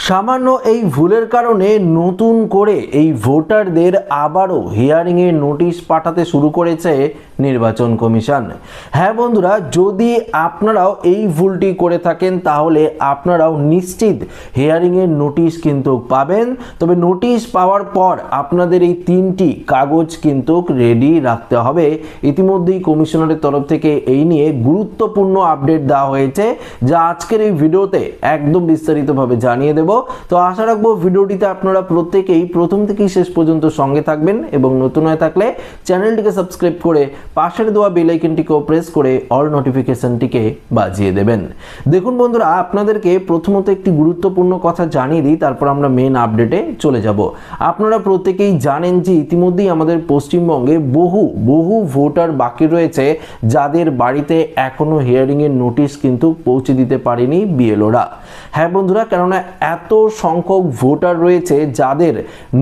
সামান্য এই ভুলের কারণে নতুন করে এই ভোটারদের আবারও হিয়ারিংয়ের নোটিশ পাঠাতে শুরু করেছে নির্বাচন কমিশন। হ্যাঁ বন্ধুরা, যদি আপনারাও এই ভুলটি করে থাকেন তাহলে আপনারাও নিশ্চিত হিয়ারিংয়ের নোটিশ কিন্তু পাবেন। তবে নোটিশ পাওয়ার পর আপনাদের এই 3টি কাগজ কিন্তু রেডি রাখতে হবে। ইতিমধ্যেই কমিশনারের তরফ থেকে এই নিয়ে গুরুত্বপূর্ণ আপডেট দেওয়া হয়েছে, যা আজকের এই ভিডিওতে একদম বিস্তারিতভাবে জানিয়ে দেব। তো আশা রাখবো ভিডিওটিতে আপনারা প্রত্যেকেই প্রথম থেকেই শেষ পর্যন্ত সঙ্গে থাকবেন এবং নতুন হয়ে থাকলে চ্যানেলটিকে সাবস্ক্রাইব করে পাশের দেওয়া বেল আইকনটিকেও প্রেস করে অল নোটিফিকেশনটিকে বাজিয়ে দেবেন। দেখুন বন্ধুরা, আপনাদেরকে প্রথমত একটি গুরুত্বপূর্ণ কথা জানিয়ে দিই, তারপর আমরা মেন আপডেটে চলে যাব। আপনারা প্রত্যেকেই জানেন যে ইতিমধ্যেই আমাদের পশ্চিমবঙ্গে বহু ভোটার বাকি রয়েছে, যাদের বাড়িতে এখনো হিয়ারিংয়ের নোটিশ কিন্তু পৌঁছে দিতে পারেনি বিএলওরা। হ্যাঁ বন্ধুরা, কেননা এত সংখ্যক ভোটার রয়েছে যাদের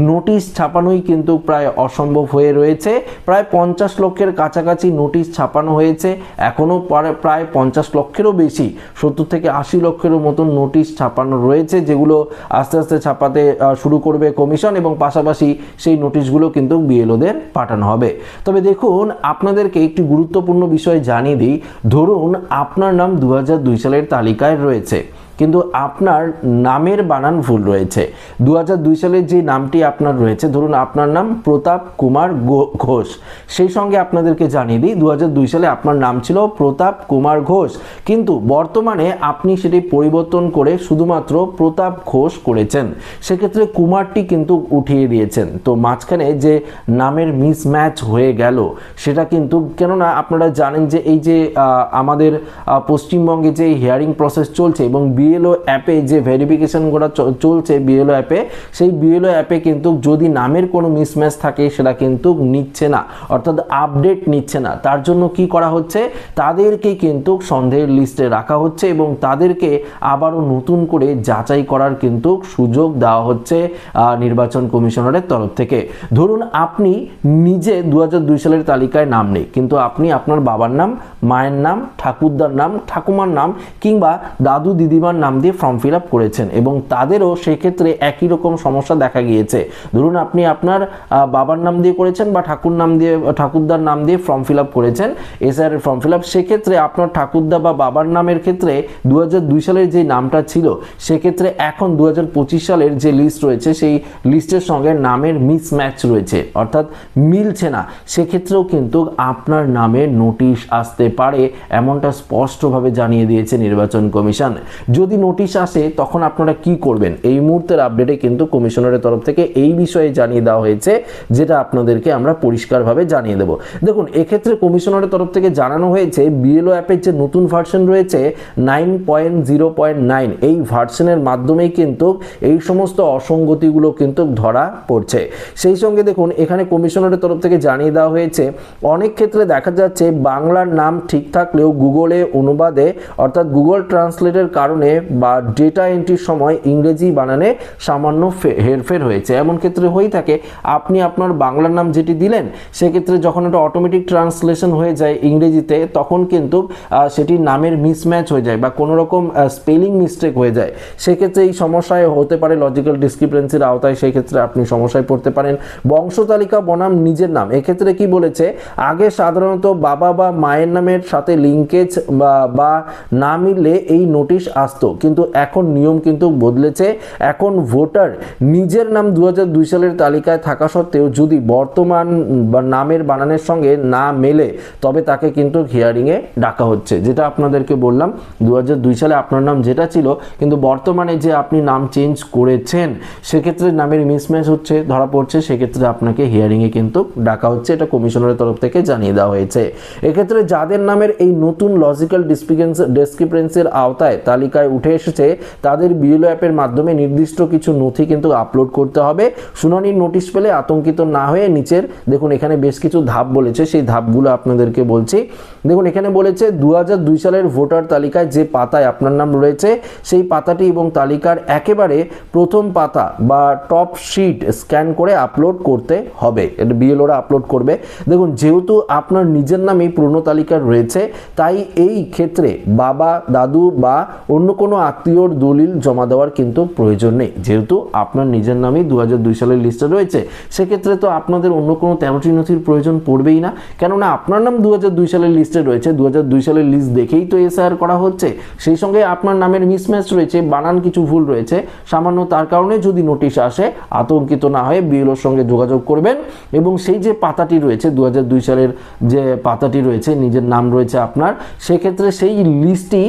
নোটিশ ছাপানোই কিন্তু প্রায় অসম্ভব হয়ে রয়েছে। প্রায় 50 লক্ষের কাছাকাছি নোটিশ ছাপানো হয়েছে, এখনও প্রায় 50 লক্ষেরও বেশি, 70 থেকে 80 লক্ষেরও মতন নোটিশ ছাপানো রয়েছে, যেগুলো আস্তে আস্তে ছাপাতে শুরু করবে কমিশন এবং পাশাপাশি সেই নোটিশগুলো কিন্তু বিএলওদের পাঠানো হবে। তবে দেখুন, আপনাদেরকে একটি গুরুত্বপূর্ণ বিষয় জানিয়ে দিই। ধরুন আপনার নাম 2002 সালের তালিকায় রয়েছে, কিন্তু আপনার নামের বানান ভুল রয়েছে। 2002 সালের যে নামটি আপনার রয়েছে, ধরুন আপনার নাম প্রতাপ কুমার ঘোষ, সেই সঙ্গে আপনাদেরকে জানিয়ে দিই 2002 সালে আপনার নাম ছিল প্রতাপ কুমার ঘোষ, কিন্তু বর্তমানে আপনি সেটি পরিবর্তন করে শুধুমাত্র প্রতাপ ঘোষ করেছেন। সেক্ষেত্রে কুমারটি কিন্তু উঠিয়ে দিয়েছেন। তো মাঝখানে যে নামের মিসম্যাচ হয়ে গেল সেটা কিন্তু, কেননা আপনারা জানেন যে এই যে আমাদের পশ্চিমবঙ্গে যে হিয়ারিং প্রসেস চলছে এবং বিএলও অ্যাপে যে ভেরিফিকেশন করা চলছে বিএলও অ্যাপে, সেই বিএলও অ্যাপে কিন্তু যদি নামের কোনো মিসম্যাচ থাকে সেটা কিন্তু নিচ্ছে না, অর্থাৎ আপডেট নিচ্ছে না। তার জন্য কি করা হচ্ছে, তাদেরকে কিন্তু সন্দেহের লিস্টে রাখা হচ্ছে এবং তাদেরকে আবারও নতুন করে যাচাই করার কিন্তু সুযোগ দেওয়া হচ্ছে নির্বাচন কমিশনারের তরফ থেকে। ধরুন আপনি নিজে 2002 সালের তালিকায় নাম নেই, কিন্তু আপনি আপনার বাবার নাম, মায়ের নাম, ঠাকুরদার নাম, ঠাকুমার নাম কিংবা দাদু দিদিমার নাম দিয়ে ফর্ম ফিল আপ করেছেন এবং তাদেরও সেক্ষেত্রে একই রকম সমস্যা দেখা গিয়েছে। ধরুন আপনি আপনার বাবার নাম দিয়ে করেছেন বা ঠাকুরদার নাম দিয়ে ফর্ম ফিল আপ করেছেন, এসআইআর ফর্ম ফিল আপ। সেক্ষেত্রে আপনার ঠাকুরদা বা বাবার নামের ক্ষেত্রে 2002 সালের যে নামটা ছিল, সেক্ষেত্রে এখন 2025 সালের যে লিস্ট রয়েছে সেই লিস্টের সঙ্গে নামের মিসম্যাচ রয়েছে, অর্থাৎ মিলছে না। সেক্ষেত্রেও কিন্তু আপনার নামে নোটিশ আসতে পারে, এমনটা স্পষ্টভাবে জানিয়ে দিয়েছে নির্বাচন কমিশন। যদি নোটিশ আসে তখন আপনারা কি করবেন, এই মুহূর্তের আপডেটে কিন্তু কমিশনারের তরফ থেকে এই বিষয়ে জানিয়ে দেওয়া হয়েছে, যেটা আপনাদেরকে আমরা পরিষ্কারভাবে জানিয়ে দেব। দেখুন, এক্ষেত্রে কমিশনারের তরফ থেকে জানানো হয়েছে বিএলও অ্যাপের যে নতুন ভার্সন রয়েছে 9.0.9, এই ভার্সনের মাধ্যমেই কিন্তু এই সমস্ত অসঙ্গতিগুলো কিন্তু ধরা পড়ছে। সেই সঙ্গে দেখুন, এখানে কমিশনারের তরফ থেকে জানিয়ে দেওয়া হয়েছে অনেক ক্ষেত্রে দেখা যাচ্ছে বাংলার নাম ঠিক থাকলেও গুগলে অনুবাদে অর্থাৎ গুগল ট্রান্সলেটের কারণে বা ডেটা এন্ট্রির সময় ইংরেজি বানানে সামান্য হেরফের হয়েছে। এমন ক্ষেত্রে হয়ে থাকে, আপনি আপনার বাংলার নাম যেটি দিলেন সেক্ষেত্রে যখন এটা অটোমেটিক ট্রান্সলেশন হয়ে যায় ইংরেজিতে, তখন কিন্তু সেটি নামের মিসম্যাচ হয়ে যায় বা কোনো রকম স্পেলিং মিস্টেক হয়ে যায়। সেক্ষেত্রে এই সমস্যায় হতে পারে লজিক্যাল ডিসক্রিপেন্সির আওতায়, সেই ক্ষেত্রে আপনি সমস্যায় পড়তে পারেন। বংশ তালিকা বনাম নিজের নাম, এক্ষেত্রে কি বলেছে, আগে সাধারণত বাবা বা মায়ের নামের সাথে লিঙ্কেজ বা না মিললে এই নোটিশ আসতো, কিন্তু এখন নিয়ম কিন্তু বদলেছে। এখন ভোটার নিজের নাম 2002 সালের তালিকায় থাকা সত্ত্বেও যদি বর্তমান বা নামের বানানের সঙ্গে না মেলে, তবে তাকে কিন্তু হিয়ারিংয়ে ডাকা হচ্ছে। যেটা আপনাদেরকে বললাম, 2002 সালে আপনার নাম যেটা ছিল, কিন্তু বর্তমানে যে আপনি নাম চেঞ্জ করেছেন সেক্ষেত্রে নামের মিসম্যাচ হচ্ছে, ধরা পড়ছে, সেক্ষেত্রে আপনাকে হিয়ারিংয়ে কিন্তু ডাকা হচ্ছে। এটা কমিশনারের তরফ থেকে জানিয়ে দেওয়া হয়েছে। এক্ষেত্রে যাদের নামের এই নতুন লজিক্যাল ডিসক্রিপেন্সির আওতায় তালিকায় উঠে এসেছে, তাদের বিএলও অ্যাপের মাধ্যমে নির্দিষ্ট কিছু নথি কিন্তু আপলোড করতে হবে। শুনানির নোটিশ পেলে আতঙ্কিত না হয়ে নিচের দেখুন এখানে বেশ কিছু ধাপ বলেছে, সেই ধাপগুলো আপনাদেরকে বলছি। দেখুন এখানে বলেছে 2002 সালের ভোটার তালিকায় যে পাতায় আপনার নাম রয়েছে সেই পাতাটি এবং তালিকার একেবারে প্রথম পাতা বা টপ শিট স্ক্যান করে আপলোড করতে হবে। এটা বিএলওরা আপলোড করবে। দেখুন, যেহেতু আপনার নিজের নামেই পূর্ণ তালিকা রয়েছে, তাই এই ক্ষেত্রে বাবা, দাদু বা অন্য কোনো আত্মীয়র দলিল জমা দেওয়ার কিন্তু প্রয়োজন নেই, যেহেতু আপনার নিজের নামেই 2002 সালের লিস্টে রয়েছে। সেক্ষেত্রে তো আপনাদের অন্য কোনো 13টি নথির প্রয়োজন পড়বেই না, কেননা আপনার নাম 2002 সালের লিস্টে রয়েছে। 2002 সালের লিস্ট দেখেই তো এসআইআর করা হচ্ছে, সেই সঙ্গে আপনার নামের মিসম্যাচ রয়েছে, বানান কিছু ভুল রয়েছে সামান্য, তার কারণে যদি নোটিশ আসে আতঙ্কিত না হয়ে বিএলওর সঙ্গে যোগাযোগ করবেন এবং সেই যে পাতাটি রয়েছে 2002 সালের যে পাতাটি রয়েছে নিজের নাম রয়েছে আপনার, সেক্ষেত্রে সেই লিস্টটি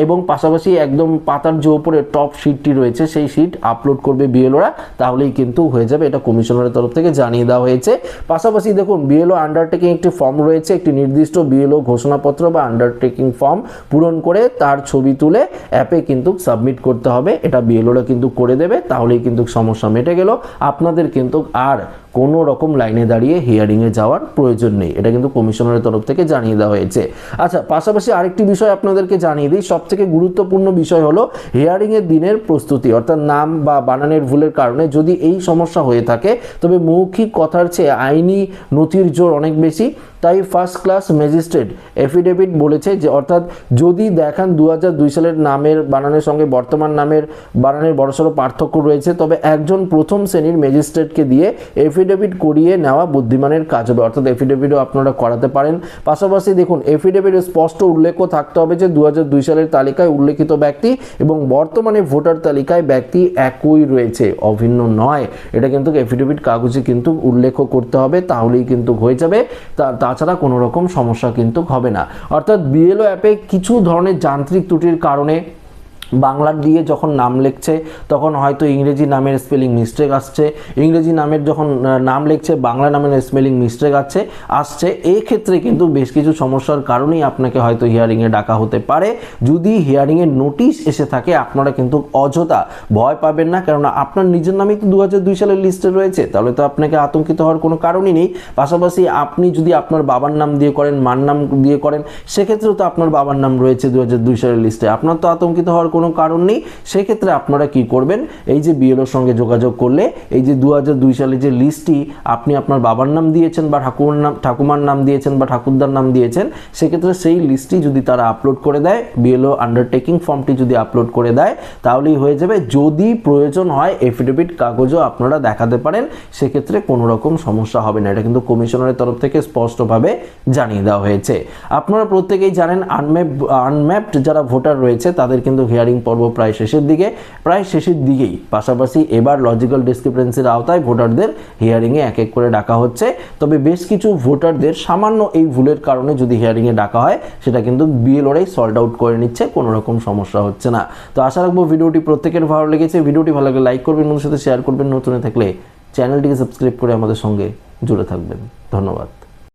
এবং পাশাপাশি একদম পাতার যে উপরে টপ শিটটি রয়েছে সেই শিট আপলোড করবে বিএলওরা, তাহলেই কিন্তু হয়ে যাবে। এটা কমিশনারের তরফ থেকে জানিয়ে দেওয়া হয়েছে। পাশাপাশি দেখুন বিএলও আন্ডারটেকিং একটি ফর্ম রয়েছে, একটি নির্দিষ্ট বিএলও ঘোষণাপত্র বা আন্ডারটেকিং ফর্ম পূরণ করে তার ছবি তুলে অ্যাপে কিন্তু সাবমিট করতে হবে। এটা বিএলওরা কিন্তু করে দেবে, তাহলেই কিন্তু সমস্যা মিটে গেল। আপনাদের কিন্তু আর কোনো রকম লাইনে দাঁড়িয়ে হিয়ারিংয়ে যাওয়ার প্রয়োজন নেই, এটা কিন্তু কমিশনারের তরফ থেকে জানিয়ে দেওয়া হয়েছে। আচ্ছা, পাশাপাশি আরেকটি বিষয় আপনাদেরকে জানিয়ে দিই, সবথেকে গুরুত্বপূর্ণ বিষয় হলো হিয়ারিংয়ের দিনের প্রস্তুতি, অর্থাৎ নাম বা বানানের ভুলের কারণে যদি এই সমস্যা হয়ে থাকে তবে মৌখিক কথার চেয়ে আইনি নথির জোর অনেক বেশি। তাই ফার্স্ট ক্লাস ম্যাজিস্ট্রেট এফিডেভিট বলেছে যে অর্থাৎ যদি দেখান 2002 সালের নামের বানানের সঙ্গে বর্তমান নামের বানানের বড়সড় পার্থক্য রয়েছে, তবে একজন প্রথম শ্রেণীর ম্যাজিস্ট্রেটকে দিয়ে এফিডেভিট করিয়ে নেওয়া বুদ্ধিমানের কাজ হবে, অর্থাৎ এফিডেভিটও আপনারা করাতে পারেন। পাশাপাশি দেখুন এফিডেভিটে স্পষ্ট উল্লেখ থাকতে হবে যে 2002 সালের তালিকায় উল্লেখিত ব্যক্তি এবং বর্তমানে ভোটার তালিকায় ব্যক্তি একই রয়েছে, অভিন্ন নয়। এটা কিন্তু এফিডেভিট কাগজে কিন্তু উল্লেখ করতে হবে, তাহলেই কিন্তু হয়ে যাবে। তাছাড়া কোনো রকম সমস্যা কিন্তু হবে না। অর্থাৎ বিএলও অ্যাপে কিছু ধরনের যান্ত্রিক ত্রুটির কারণে বাংলার দিয়ে যখন নাম লিখছে তখন হয়তো ইংরেজি নামের স্পেলিং মিস্টেক আসছে, ইংরেজি নামের যখন নাম লিখছে বাংলা নামের স্পেলিং মিস্টেক আসছে। এই ক্ষেত্রে কিন্তু বেশ কিছু সমস্যার কারণেই আপনাকে হয়তো হিয়ারিংয়ে ডাকা হতে পারে। যদি হিয়ারিংয়ের নোটিশ এসে থাকে আপনারা কিন্তু অযথা ভয় পাবেন না, কেননা আপনার নিজের নামেই তো 2002 সালের লিস্টে রয়েছে, তাহলে তো আপনাকে আতঙ্কিত হওয়ার কোনো কারণই নেই। পাশাপাশি আপনি যদি আপনার বাবার নাম দিয়ে করেন, মার নাম দিয়ে করেন, সেক্ষেত্রেও তো আপনার বাবার নাম রয়েছে 2002 সালের লিস্টে, আপনার তো আতঙ্কিত হওয়ার কোনো কারণ নেই। সেক্ষেত্রে আপনারা কি করবেন, এই যে বিএলওর সঙ্গে যোগাযোগ করলে এই যে 2002 সালে যে লিস্টটি আপনি আপনার বাবার নাম দিয়েছেন বা ঠাকুমার নাম দিয়েছেন বা ঠাকুরদার নাম দিয়েছেন, সেক্ষেত্রে সেই লিস্টটি যদি তারা আপলোড করে দেয়, বিএলও আন্ডারটেকিং ফর্মটি যদি আপলোড করে দেয়, তাহলেই হয়ে যাবে। যদি প্রয়োজন হয় এফিডেভিট কাগজও আপনারা দেখাতে পারেন, সেক্ষেত্রে কোনো রকম সমস্যা হবে না। এটা কিন্তু কমিশনারের তরফ থেকে স্পষ্টভাবে জানিয়ে দেওয়া হয়েছে। আপনারা প্রত্যেকেই জানেন আনম্যাপড যারা ভোটার রয়েছে তাদের কিন্তু হিয়ারিং পর্ব প্রায় শেষের দিকেই। পাশাপাশি এবার লজিক্যাল ডিসক্রিপেন্সির আওতায় ভোটারদের হিয়ারিংয়ে এক এক করে ডাকা হচ্ছে। তবে বেশ কিছু ভোটারদের সামান্য এই ভুলের কারণে যদি হিয়ারিংয়ে ডাকা হয়, সেটা কিন্তু বিএলওরাই সল্ট আউট করে নিচ্ছে, কোনো রকম সমস্যা হচ্ছে না। তো আশা রাখবো ভিডিওটি প্রত্যেকের ভালো লেগেছে। ভিডিওটি ভালো লাগলে লাইক করবেন, বন্ধুদের সাথে শেয়ার করবেন, নতুন থাকলে চ্যানেলটিকে সাবস্ক্রাইব করে আমাদের সঙ্গে জুড়ে থাকবেন। ধন্যবাদ।